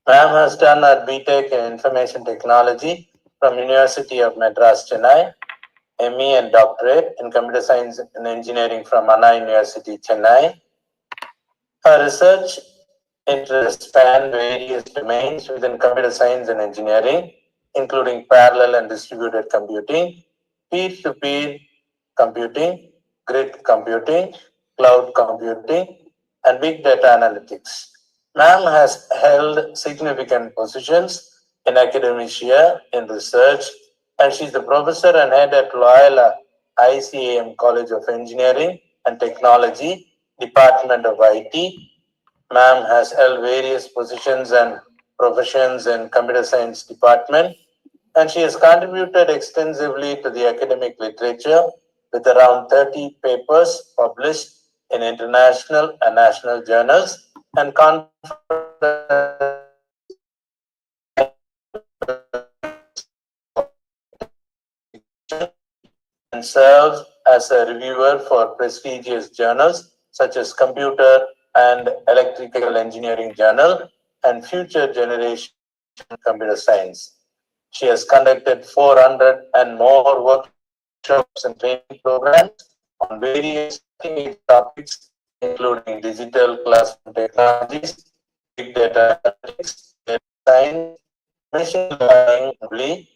Ma'am has done her BTech in Information Technology from University of Madras, Chennai, ME and Doctorate in Computer Science and Engineering from Anna University, Chennai. Her research interests span various domains within computer science and engineering, including parallel and distributed computing, peer-to-peer computing, grid computing, cloud computing, and big data analytics. Ma'am has held significant positions in academia, in research, and she's the professor and head at Loyola ICAM College of Engineering and Technology, Department of IT. Ma'am has held various positions and professions in computer science department, and she has contributed extensively to the academic literature with around 30 papers published in international and national journals and and serves as a reviewer for prestigious journals such as Computer and Electrical Engineering Journal and Future Generation Computer Science. She has conducted 400 and more workshops and training programs on various topics, including digital classroom technologies, big data analytics, data science, machine learning.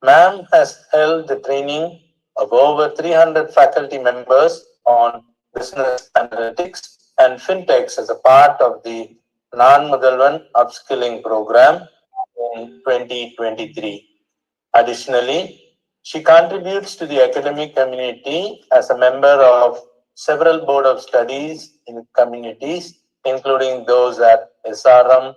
Ma'am has held the training of over 300 faculty members on business analytics and fintechs as a part of the non-Mudalvan upskilling program in 2023. Additionally, she contributes to the academic community as a member of several board of studies in communities, including those at SRM,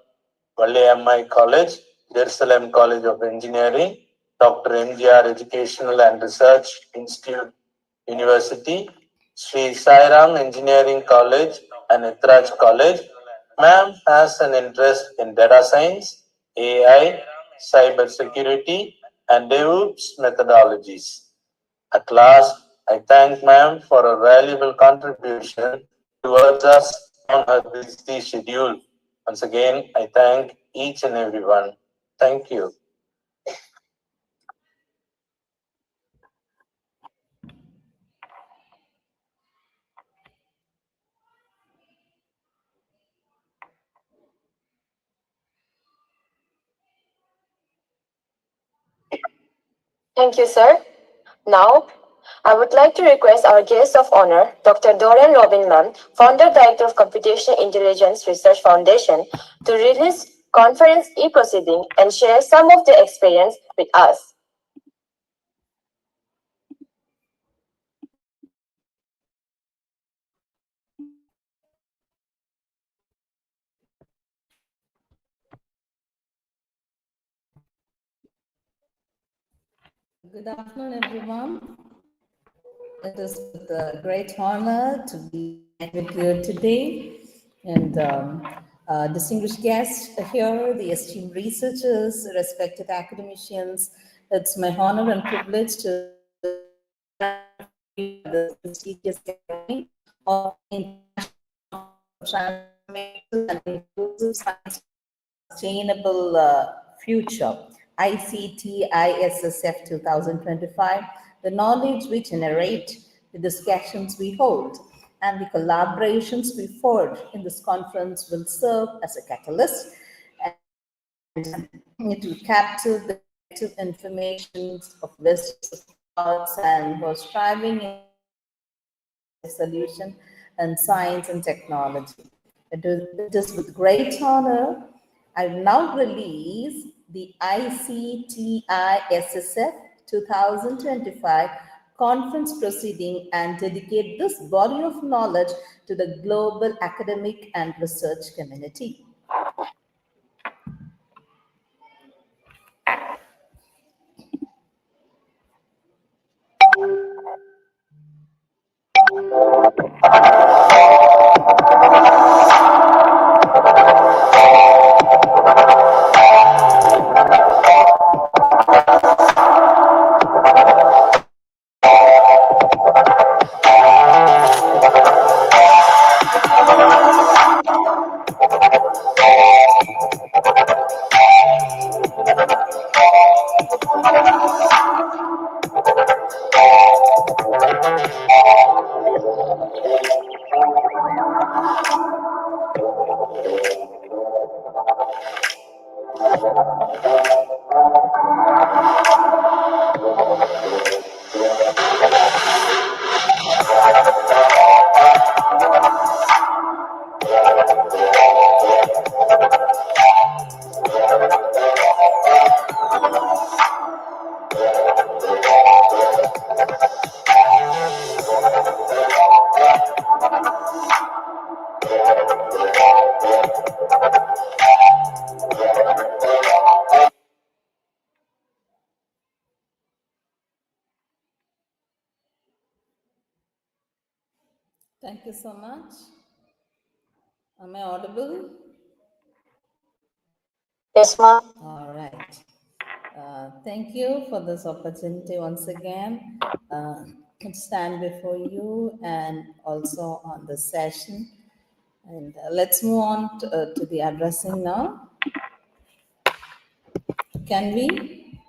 Vallayamai College, Jerusalem College of Engineering, Dr. MGR Educational and Research Institute University, Sri Sairam Engineering College, and Etraj College. Ma'am has an interest in data science, AI, cyber security, and DevOps methodologies. At last, I thank ma'am for her valuable contribution towards us on her busy schedule. Once again, I thank each and everyone. Thank you. Thank you, sir. Now, I would like to request our guest of honor, Dr. Doreen Robin Ma'am, Founder Director of Computational Intelligence Research Foundation, to release conference e-proceeding and share some of their experience with us. Good afternoon, everyone. It is with a great honor to be with you today. And distinguished guests here, the esteemed researchers, respected academicians, it's my honor and privilege to the prestigious gathering of international transformative and inclusive science sustainable future. ICT ISSF 2025, the knowledge we generate, the discussions we hold, and the collaborations we forge in this conference will serve as a catalyst, and it will capture the collective information of West's thoughts and who are striving in solution and science and technology. It is with great honor I now release the ICTISSF 2025 conference proceeding and dedicate this body of knowledge to the global academic and research community. Thank you so much. Am I audible? Yes, ma'am. All right. Thank you for this opportunity once again to stand before you and also on the session. And let's move on to the addressing now. Can we?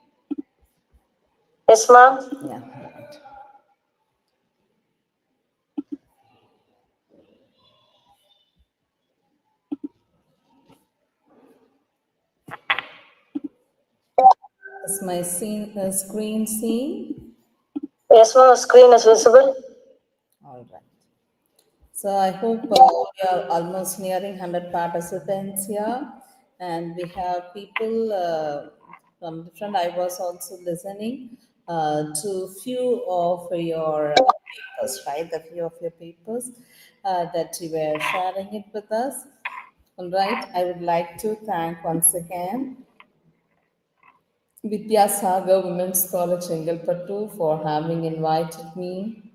Yes, ma'am. Yeah. Right. Is my screen seen? Yes, ma'am. Screen is visible. All right. So I hope we are almost nearing 100 participants here, and we have people from different. I was also listening to few of your papers, right? The few of your papers that you were sharing it with us. All right. I would like to thank once again Vidyasagar Women's College Chengalpattu for having invited me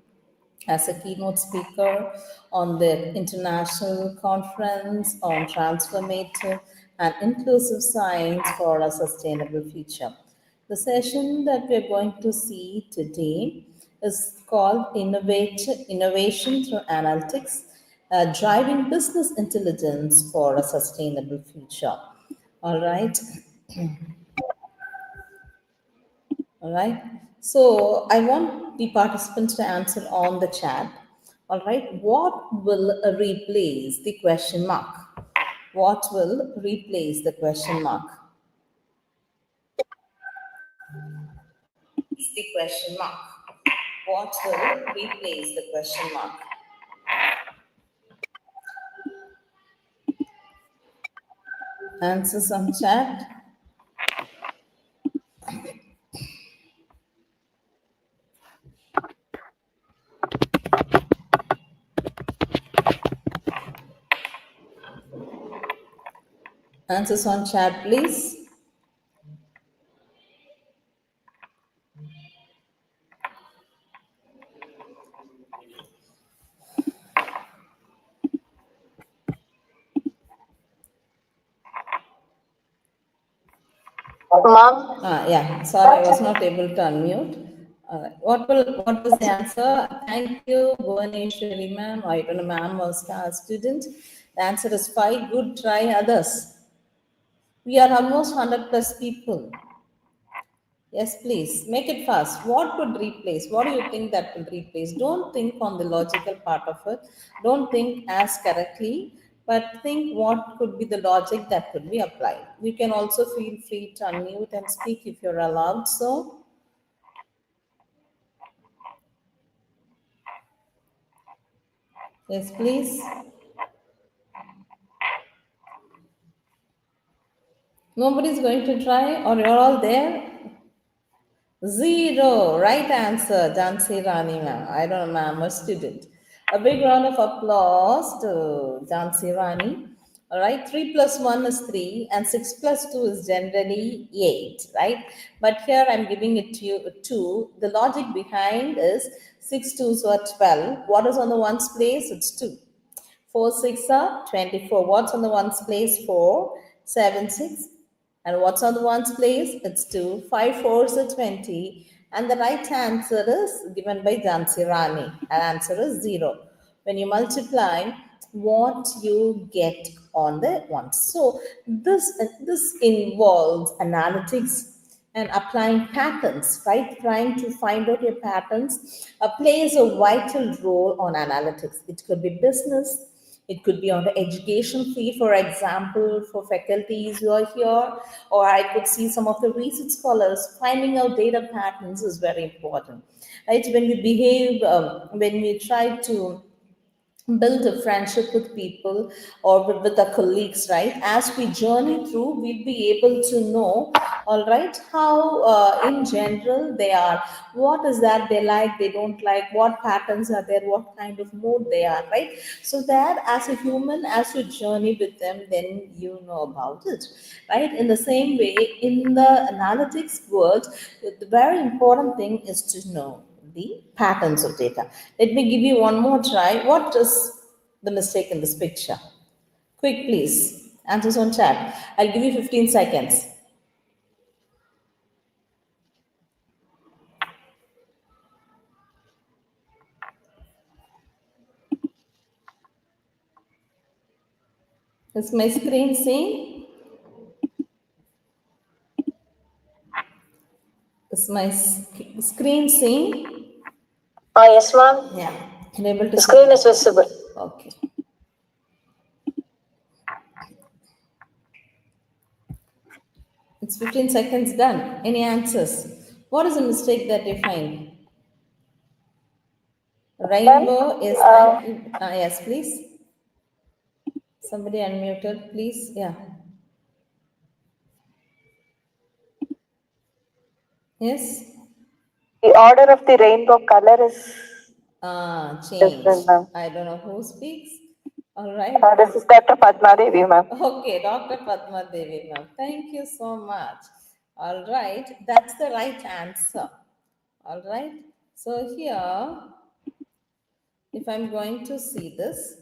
as a keynote speaker on the international conference on transformative and inclusive science for a sustainable future. The session that we're going to see today is called Innovation through Analytics, Driving Business Intelligence for a Sustainable Future. All right. All right. So I want the participants to answer on the chat. All right. What will replace the question mark? What will replace the question mark? Is the question mark. What will replace the question mark? Answers on chat. Answers on chat, please. Ma'am. Yeah, sorry, I was not able to unmute. What was the answer? Thank you, Bhuvaneshwari ma'am. I don't know, ma'am was a student. The answer is 5. Good try, others. We are almost 100 plus people. Yes, please make it fast. What would replace? What do you think that will replace? Don't think on the logical part of it. Don't think as correctly, but think what could be the logic that could be applied. You can also feel free to unmute and speak if you're allowed. So, yes, please. Nobody's going to try, or you're all there? Zero. Right answer, Jansi Rani ma'am. I don't know, ma'am, a student. A big round of applause to Jansi Rani. All right, 3 plus 1 is 3, and 6 plus 2 is generally 8, right? But here I'm giving it to you 2. The logic behind is 6 twos are 12. What is on the ones place? It's 2. 4 6 are 24. What's on the ones place? 4. 7 6. And what's on the ones place? It's 2. 5 fours are 20. And the right answer is given by Jansi Rani. And answer is 0. When you multiply, what you get on the ones. So this involves analytics and applying patterns, right? Trying to find out your patterns plays a vital role on analytics. It could be business, It could be on the education fee, for example, for faculties who are here, or I could see some of the research scholars. Finding out data patterns is very important, right? When we behave, when we try to build a friendship with people or with the colleagues, right? As we journey through, we'll be able to know, all right, how in general they are, what is that they like, they don't like, what patterns are there, what kind of mood they are, right? So that as a human, as you journey with them, then you know about it, right? In the same way, in the analytics world, the very important thing is to know the patterns of data. Let me give you one more try. What is the mistake in this picture? Quick, please. Answers on chat. I'll give you 15 seconds. Is my screen seen? Is my screen seen? Yes, ma'am. Yeah. Enable to The screen is visible. Okay. It's 15 seconds done. Any answers? What is the mistake that you find? Rainbow is, yes, please. Somebody unmuted, please. Yeah. Yes. The order of the rainbow color is Change. different, ma'am. I don't know who speaks. All right. This is Dr. Padma Devi, ma'am. Okay, Dr. Padma Devi, ma'am. Thank you so much. All right. That's the right answer. All right. So here, if I'm going to see this,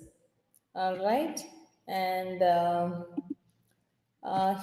all right, and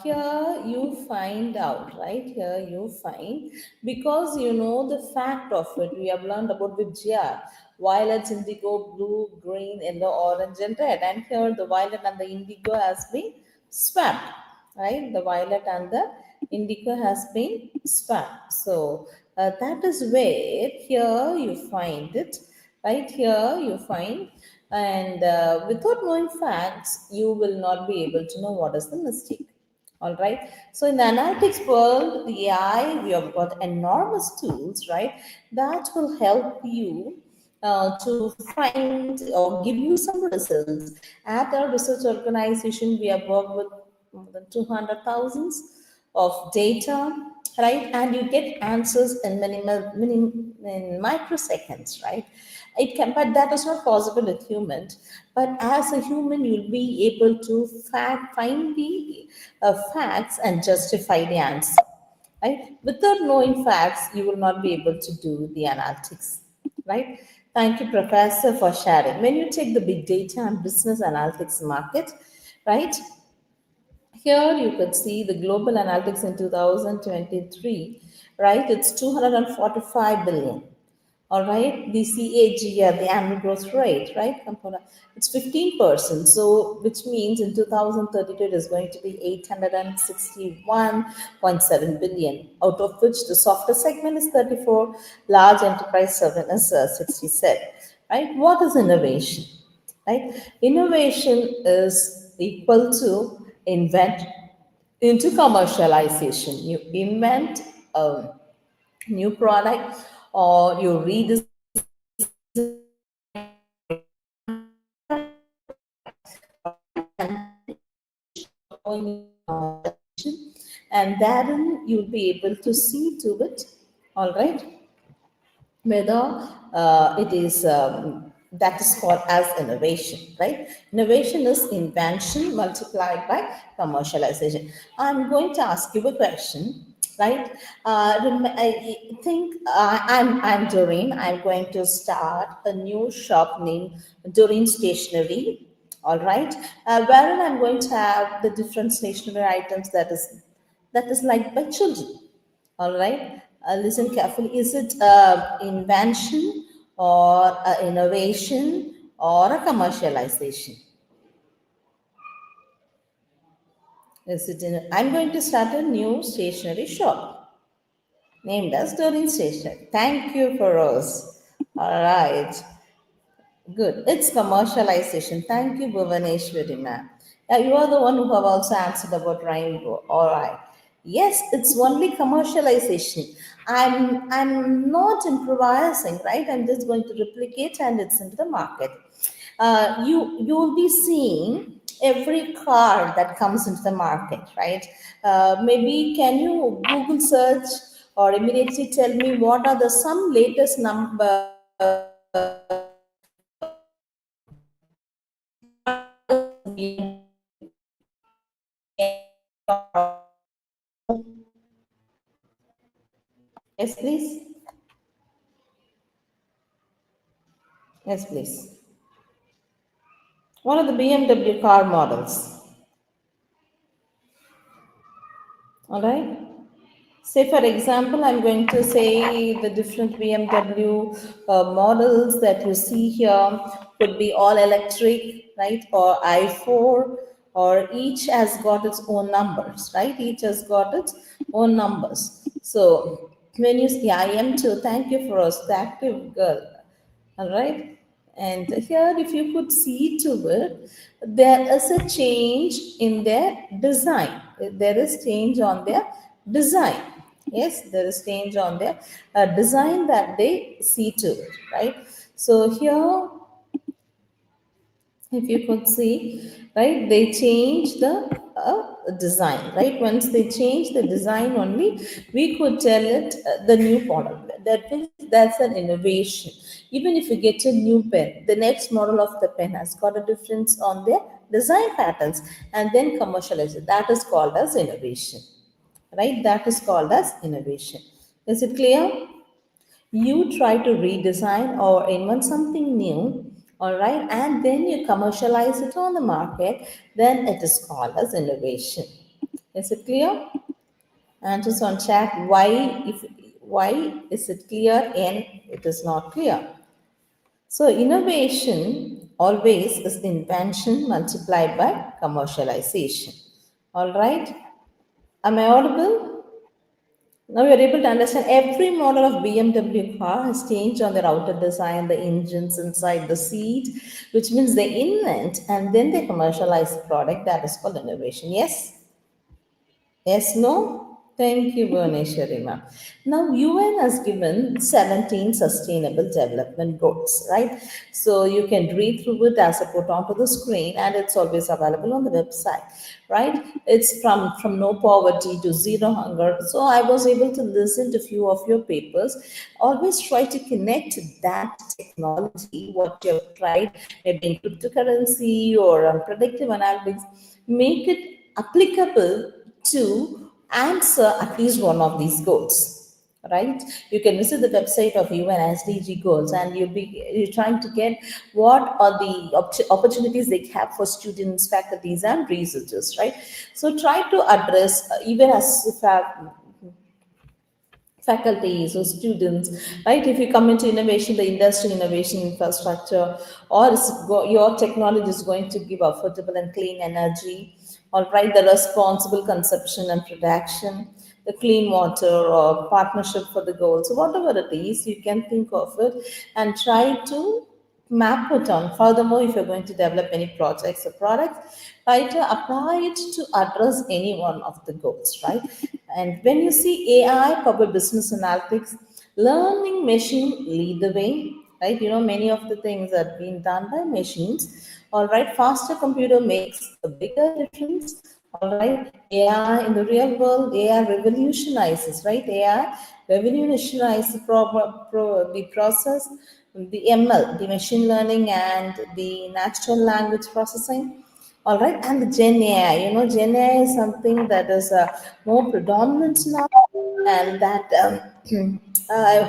here you find out, right? Here you find, because you know the fact of it, we have learned about the GR, violet, indigo, blue, green, yellow, orange, and red. And here the violet and the indigo has been swapped, right? The violet and the indigo has been swapped. So that is where here you find it, right? Here you find, and without knowing facts, you will not be able to know what is the mistake. All right. So in the analytics world, the AI, we have got enormous tools, right, that will help you to find or give you some results. At our research organization, we have worked with more than 200,000 of data, right? And you get answers in in microseconds, right? It can, but that is not possible with humans. But as a human, you'll be able to find the facts and justify the answer, right? Without knowing facts, you will not be able to do the analytics, right? Thank you, Professor, for sharing. When you take the big data and business analytics market, right? Here you could see the global analytics in 2023, right? It's 245 billion. All right, the CAGR, the annual growth rate, right? Component, it's 15%. So, which means in 2032 it is going to be 861.7 billion, out of which the software segment is 34, large enterprise segment is 67. Right? What is innovation? Right? Innovation is equal to invent into commercialization. You invent a new product, or you redesign and then you'll be able to see to it, all right, whether it is that is called as innovation, right? Innovation is invention multiplied by commercialization. I'm going to ask you a question, right? I think I'm Doreen. I'm going to start a new shop named Doreen Stationery, all right, wherein I'm going to have the different stationery items that is liked by children. All right. Listen carefully. Is it invention or innovation or a commercialization? Is it I'm going to start a new stationery shop named as Doreen Stationery. Thank you for us. All right. Good. It's commercialization. Thank you, Bhuvaneshwari ma'am. You are the one who have also answered about rainbow. All right. Yes, it's only commercialization. I'm not improvising, right? I'm just going to replicate and it's into the market. You'll be seeing every car that comes into the market, right? Maybe can you Google search or immediately tell me what are the some latest number Yes, please. Yes, please. One of the BMW car models. All right. Say, for example, I'm going to say the different BMW models that you see here could be all electric, right? Or i4, or each has got its own numbers, right? Each has got its own numbers. So when you see, I am too, thank you for us, the active girl. All right. And here, if you could see to it, there is a change in their design. There is change on their design. Yes, there is change on their design that they see to it, right? So here, if you could see, right, they change the design, right? Once they change the design only, we could tell it the new product. That means that's an innovation. Even if you get a new pen, the next model of the pen has got a difference on their design patterns, and then commercialize it. That is called as innovation, right? That is called as innovation. Is it clear? You try to redesign or invent something new, all right, and then you commercialize it on the market, then it is called as innovation. Is it clear? And just on chat, why is it clear and it is not clear? So innovation always is invention multiplied by commercialization. All right. Am I audible? Now we are able to understand every model of BMW car has changed on their outer design, the engines inside the seat, which means they invent and then they commercialize the product. That is called innovation. Yes? Yes, no? Thank you, Bhuvaneshwari ma'am. Now, UN has given 17 sustainable development goals, right? So you can read through it as I put onto the screen, and it's always available on the website, right? It's from no poverty to zero hunger. So I was able to listen to few of your papers. Always try to connect that technology, what you have tried, maybe in cryptocurrency or predictive analytics, make it applicable to answer at least one of these goals, right? You can visit the website of UN SDG goals, and you're trying to get what are the opportunities they have for students, faculties, and researchers, right? So try to address even as if faculties or students, right? If you come into innovation, the industry innovation infrastructure, or your technology is going to give affordable and clean energy, all right, the responsible consumption and production, the clean water or partnership for the goals, so whatever it is, you can think of it and try to map it on. Furthermore, if you're going to develop any projects or products, try to apply it to address any one of the goals, right? And when you see AI powered business analytics, learning machine lead the way, right? You know, many of the things are being done by machines. All right, faster computer makes a bigger difference. All right, AI in the real world, AI revolutionizes, right? AI revolutionizes the process, the ML, the machine learning, and the natural language processing. All right, and the Gen AI, you know, Gen AI is something that is more predominant now, and that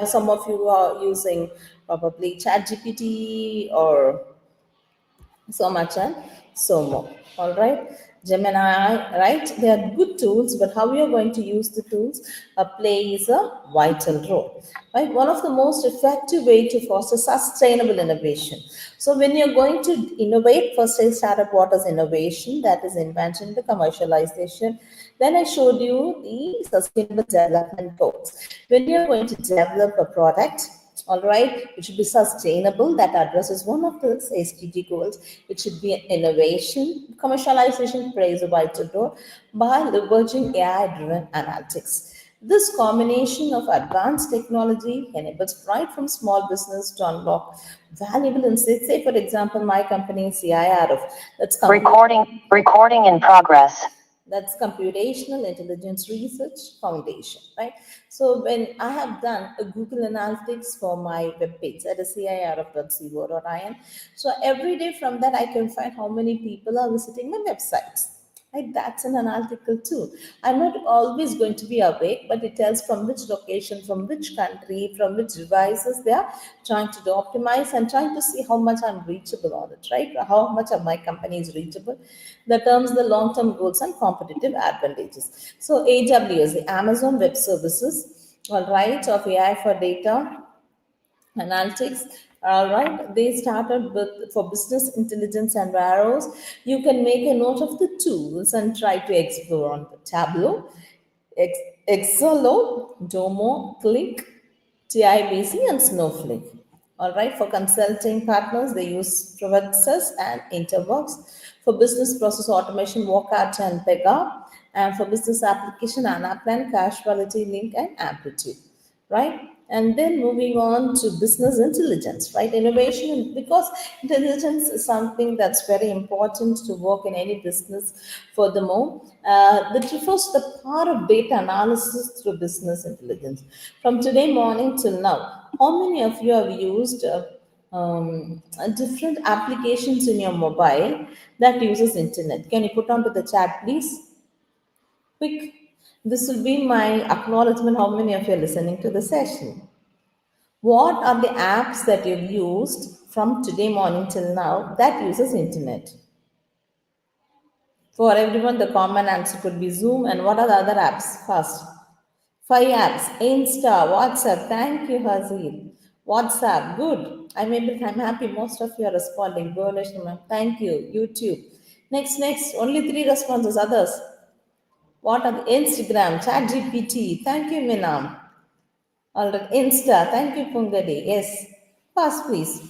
some of you are using probably ChatGPT or so much and so more. All right, Gemini, right? They are good tools, but how you're going to use the tools plays a vital role, right? One of the most effective way to foster sustainable innovation. So when you're going to innovate, first I started what is innovation, that is invention, the commercialization. Then I showed you the sustainable development goals. When you're going to develop a product, All right, it should be sustainable. That addresses one of the SDG goals. It should be an innovation. Commercialization plays a vital role by leveraging AI-driven analytics. This combination of advanced technology enables right from small business to unlock valuable insights. Say, for example, my company CIRF, that's Recording in progress. that's Computational Intelligence Research Foundation, right? So when I have done a Google Analytics for my webpage, that is cirf.co.in, so every day from that I can find how many people are visiting my websites. Right? That's an analytical tool. I'm not always going to be awake, but it tells from which location, from which country, from which devices they are trying to do optimize and trying to see how much I'm reachable on it, right? How much of my company is reachable. That terms the long-term goals and competitive advantages. So AWS, the Amazon Web Services, all right, of AI for data analytics, all right, they started with for business intelligence and arrows. You can make a note of the tools and try to explore on the Tableau, Ex- Exolo, Domo, Click, TIBC, and Snowflake. All right, for consulting partners, they use Proventus and Interbox. For business process automation, Workout and Pega. And for business application, Anaplan, Casualty Link, and Amplitude, right? And then moving on to business intelligence, right? Innovation, because intelligence is something that's very important to work in any business. Furthermore, that refers to the power of data analysis through business intelligence. From today morning till now, how many of you have used different applications in your mobile that uses internet? Can you put onto the chat, please? Quick. This will be my acknowledgement how many of you are listening to the session. What are the apps that you've used from today morning till now that uses internet? For everyone, the common answer could be Zoom. And what are the other apps? First, 5 apps. Insta, WhatsApp. Thank you, Hazir. WhatsApp, good. I'm happy most of you are responding. Bhuvanesh, ma'am. Thank you. YouTube. Next. Only 3 responses. Others. What are the Instagram, ChatGPT? Thank you, Minam. All right, Insta. Thank you, Pungadi. Yes. Pass, please.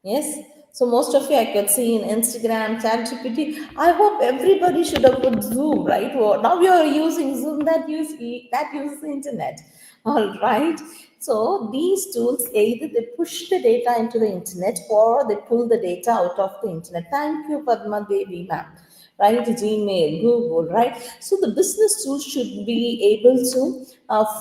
Yes. So most of you I could see in Instagram, ChatGPT. I hope everybody should have put Zoom, right? Well, now we are using Zoom that uses the internet. All right. So these tools either they push the data into the internet or they pull the data out of the internet. Thank you, Padma Devi, ma'am, right? Gmail, Google, right? So the business tools should be able to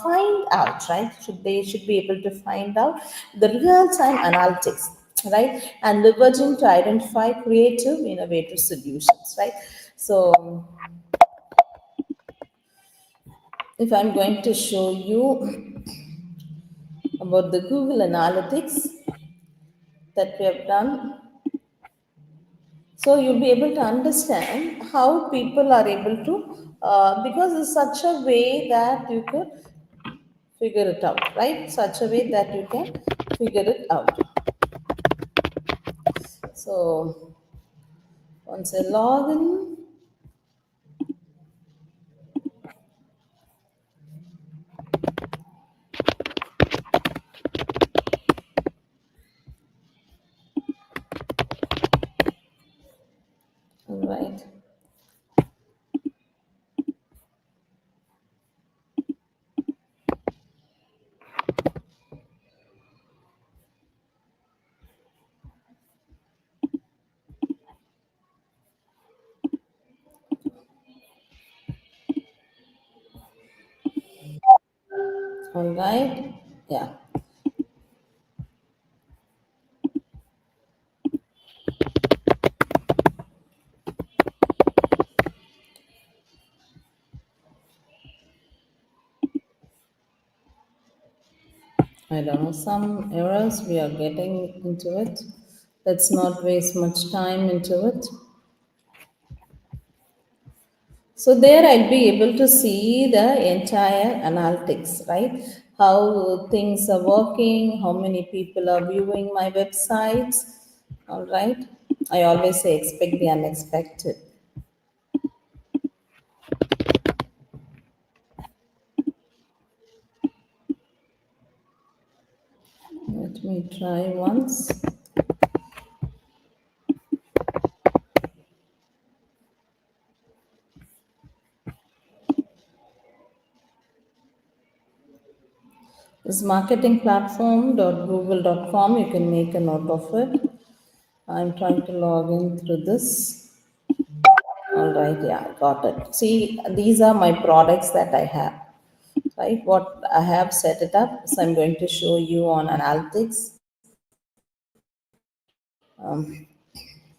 find out, right? Should be able to find out the real-time analytics, right? And leveraging to identify creative, innovative solutions, right? So if I'm going to show you about the Google Analytics that we have done, so you'll be able to understand how people are able to, because it's such a way that you could figure it out, right? Such a way that you can figure it out. So once I log in, all right. All right. Yeah. I don't know, some errors we are getting into it. Let's not waste much time into it. So there I'll be able to see the entire analytics, right? How things are working, how many people are viewing my websites. All right. I always say expect the unexpected. Let me try once. This marketing platform.google.com, you can make a note of it. I'm trying to log in through this. All right, yeah, got it. See, these are my products that I have, right? What I have set it up. So I'm going to show you on analytics.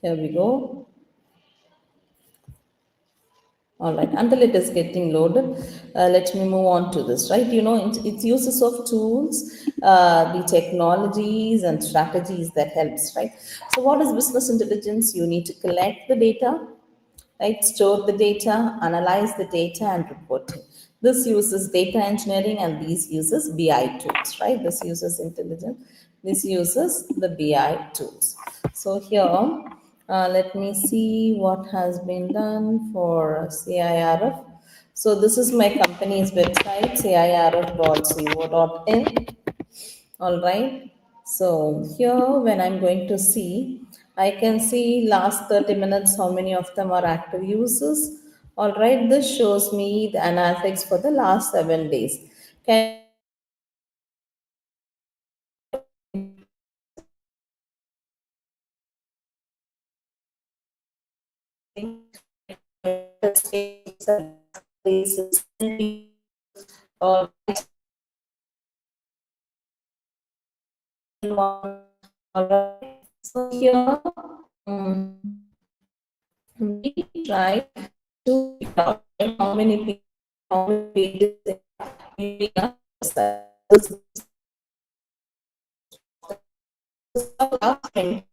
Here we go. All right, until it is getting loaded, let me move on to this, right? You know, it's uses of tools, the technologies and strategies that helps, right? So what is business intelligence? You need to collect the data, right? Store the data, analyze the data, and report it. This uses data engineering and these uses BI tools, right? This uses intelligence. This uses the BI tools. So here, let me see what has been done for CIRF. So this is my company's website, cirf.co.in. All right. So here when I'm going to see, I can see last 30 minutes, how many of them are active users. All right. This shows me the analytics for the last 7 days. Can all right. So here, we try to figure out how many people, how many pages we are. This is the last 20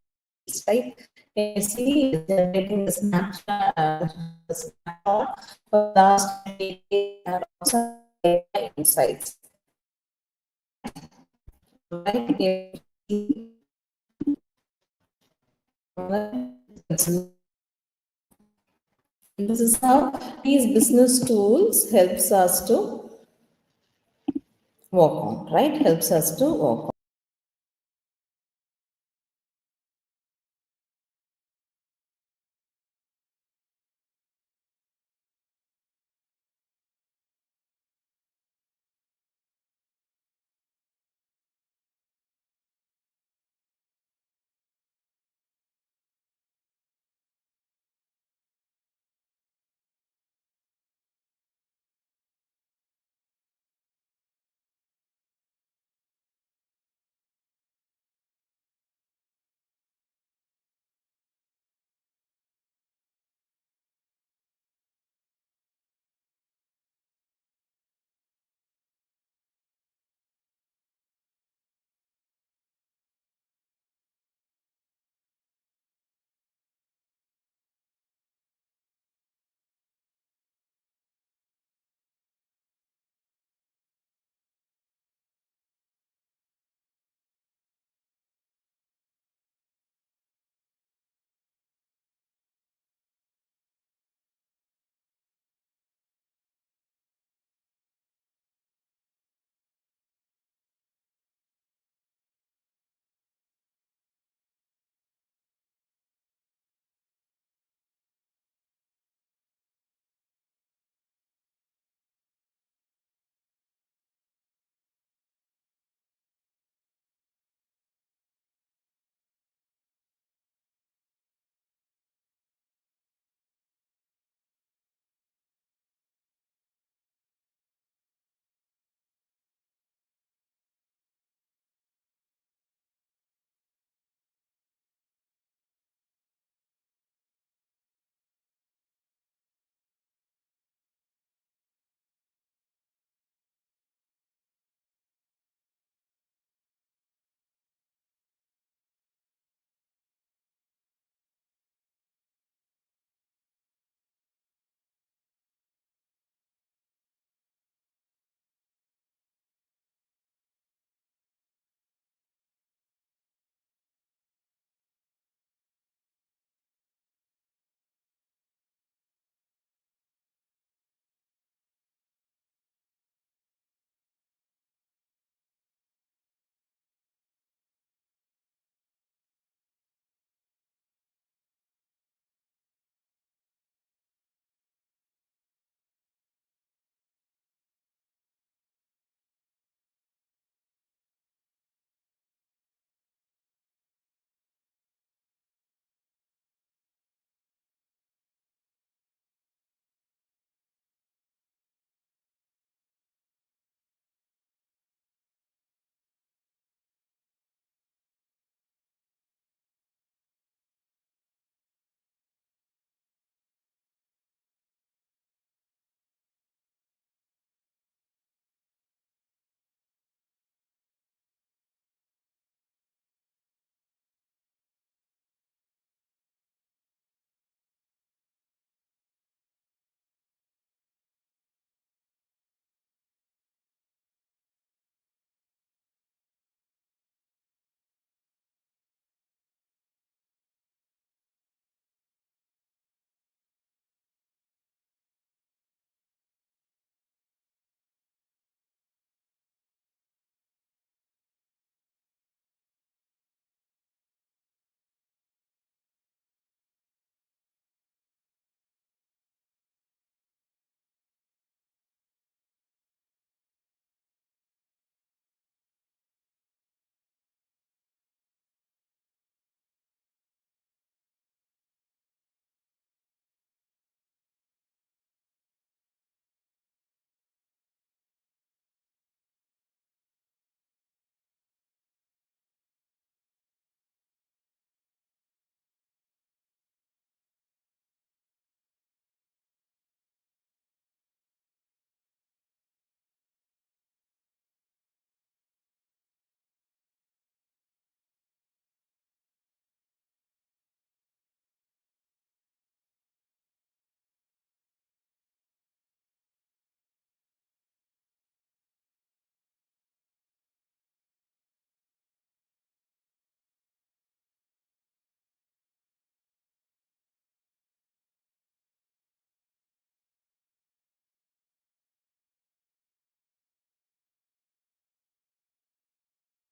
days, right? Can you see it's generating the snapshot, the snapshot for the last 20 days and also data insights. Right? This is how these business tools helps us to work on, right? Helps us to work on.